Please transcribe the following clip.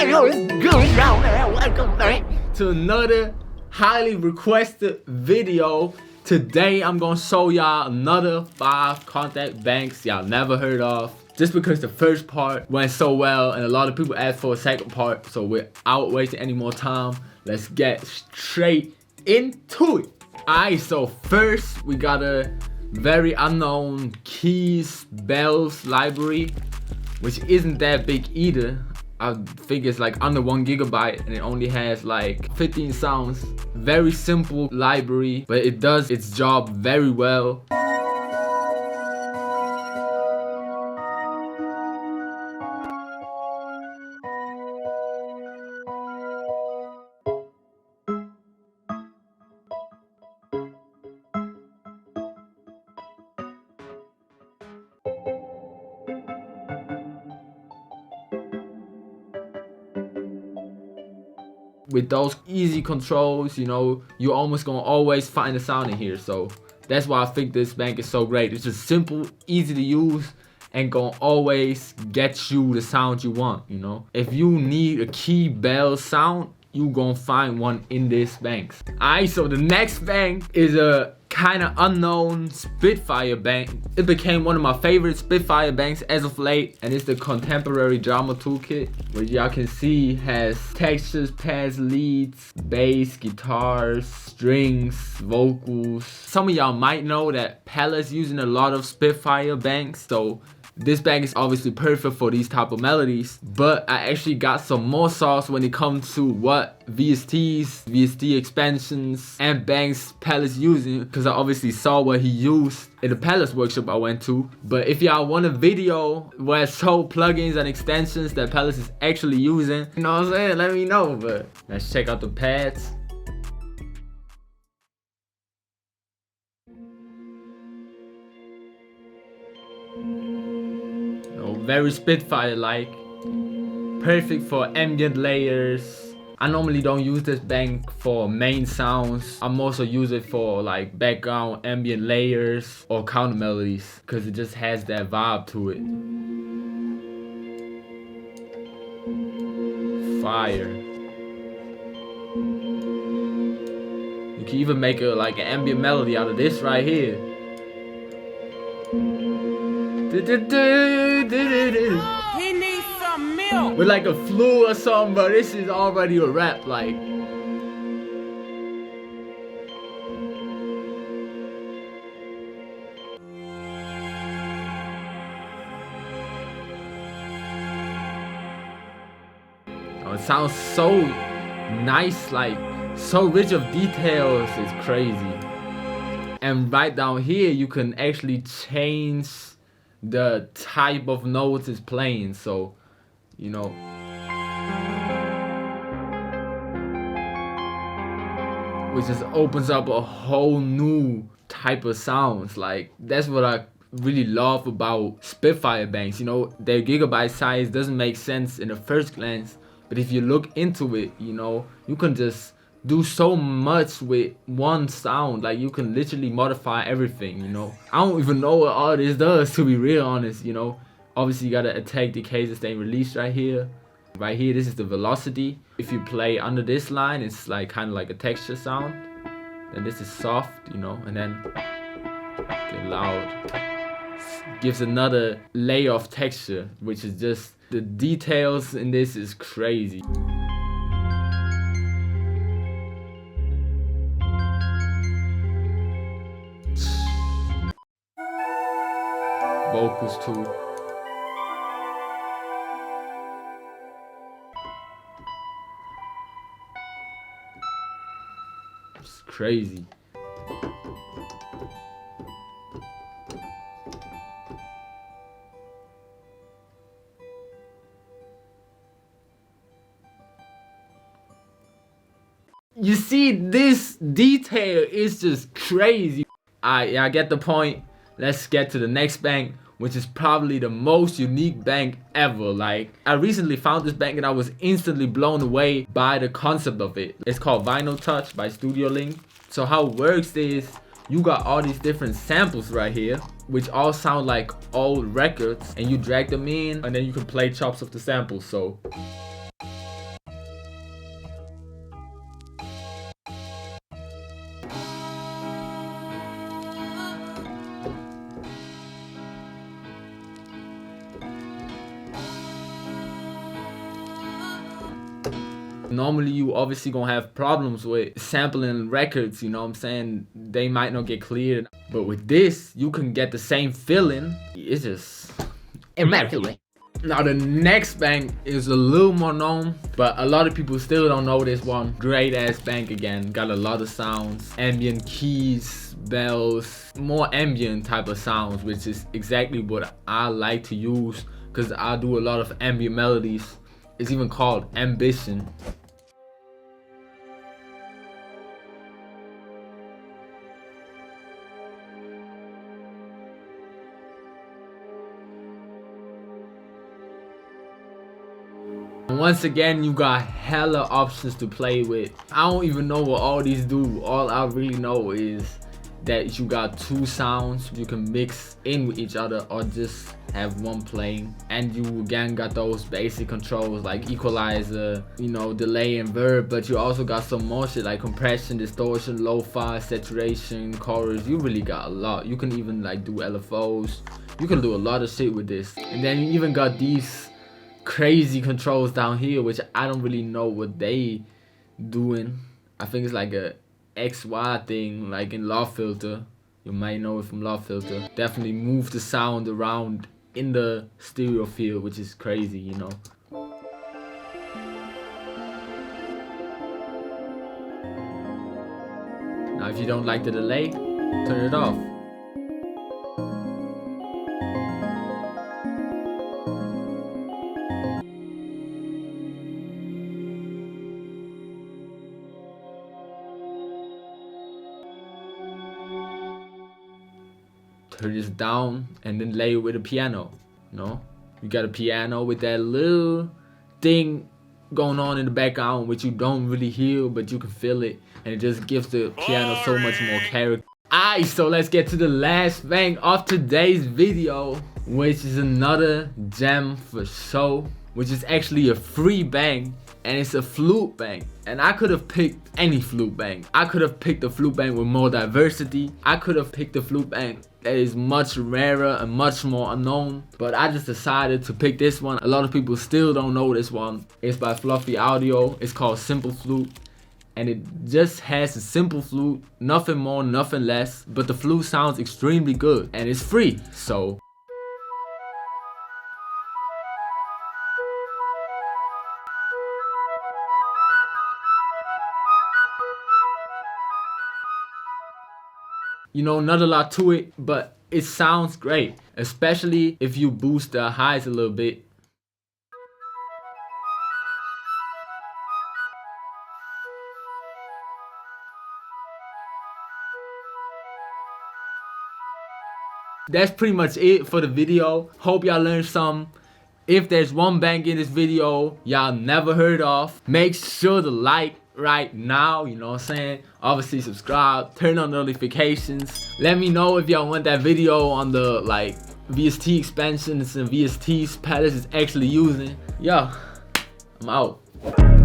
Welcome back to another highly requested video. Today I'm gonna show y'all another 5 Kontakt banks y'all never heard of. Just because the first part went so well and a lot of people asked for a second part. So without wasting any more time, let's get straight into it. Alright, so first we got a very unknown keys bells library, which isn't that big either. I think it's like under 1 gigabyte and it only has like 15 sounds. Very simple library, but it does its job very well. With those easy controls, you know, you're almost gonna always find a sound in here. So that's why I think this bank is so great. It's just simple, easy to use, and gonna always get you the sound you want, you know. If you need a key bell sound, you gonna find one in this bank. Alright, so the next bank is a kind of unknown Spitfire bank. It became one of my favorite Spitfire banks as of late, and it's the Contemporary Drama Toolkit, which y'all can see has textures, pads, leads, bass, guitars, strings, vocals. Some of y'all might know that Pvlace using a lot of Spitfire banks, so this bank is obviously perfect for these type of melodies. But I actually got some more sauce when it comes to what VSTs, VST expansions, and banks Pvlace using, because I obviously saw what he used in the Pvlace workshop I went to. But if y'all want a video where I show plugins and extensions that Pvlace is actually using, you know what I'm saying, let me know. But let's check out the pads. Very Spitfire-like, perfect for ambient layers. I normally don't use this bank for main sounds. I'm also use it for like background ambient layers or counter melodies, because it just has that vibe to it. Fire. You can even make like an ambient melody out of this right here. He needs some milk. With like a flute or something, but this is already a rap, like. Oh, it sounds so nice, like so rich of details, it's crazy. And right down here you can actually change the type of notes it's playing, so you know, which just opens up a whole new type of sounds. Like that's what I really love about Spitfire banks. You know, their gigabyte size doesn't make sense in the first glance, but if you look into it, you know, you can just do so much with one sound. Like you can literally modify everything, you know. I don't even know what all this does, to be real honest, you know. Obviously you gotta attack the case that's staying released right here. Right here, this is the velocity. If you play under this line, it's like kind of like a texture sound. Then this is soft, you know, and then get loud. Gives another layer of texture, which is just, the details in this is crazy. Vocals too. It's crazy. You see, this detail is just crazy. I get the point. Let's get to the next bank, which is probably the most unique bank ever. Like, I recently found this bank and I was instantly blown away by the concept of it. It's called Vinyl Touch by Studio Link. So how it works is you got all these different samples right here, which all sound like old records, and you drag them in and then you can play chops of the samples. So Normally you obviously gonna have problems with sampling records, you know what I'm saying? They might not get cleared. But with this, you can get the same feeling. It's just immaculate. Now the next bank is a little more known, but a lot of people still don't know this one. Great ass bank again, got a lot of sounds, ambient keys, bells, more ambient type of sounds, which is exactly what I like to use because I do a lot of ambient melodies. It's even called ambition. Once again, you got hella options to play with. I don't even know what all these do. All I really know is that you got two sounds you can mix in with each other or just have one playing. And you again got those basic controls like equalizer, you know, delay and verb, but you also got some more shit like compression, distortion, lo-fi, saturation, chorus. You really got a lot. You can even like do LFOs. You can do a lot of shit with this. And then you even got these crazy controls down here, which I don't really know what they doing. I think it's like a XY thing, like in Law Filter. You might know it from Law Filter. Definitely move the sound around in the stereo field, which is crazy, you know. Now if you don't like the delay, turn it off. Turn this down and then lay it with a piano. You know, you got a piano with that little thing going on in the background which you don't really hear, but you can feel it, and it just gives the piano so much more character. Alright, so let's get to the last bank of today's video, which is another gem for sure, which is actually a free bank, and it's a flute bank. And I could have picked any flute bank. I could have picked a flute bank with more diversity. I could have picked a flute bank that is much rarer and much more unknown, but I just decided to pick this one. A lot of people still don't know this one. It's by Fluffy Audio. It's called Simple Flute, and it just has a simple flute, nothing more, nothing less, but the flute sounds extremely good, and it's free, so you know, not a lot to it, but it sounds great, especially if you boost the highs a little bit. That's pretty much it for the video. Hope y'all learned something. If there's one bank in this video y'all never heard of, make sure to like right now, you know what I'm saying? Obviously subscribe, turn on notifications. Let me know if y'all want that video on the like VST expansions and VSTs Pvlace is actually using. Yo, I'm out.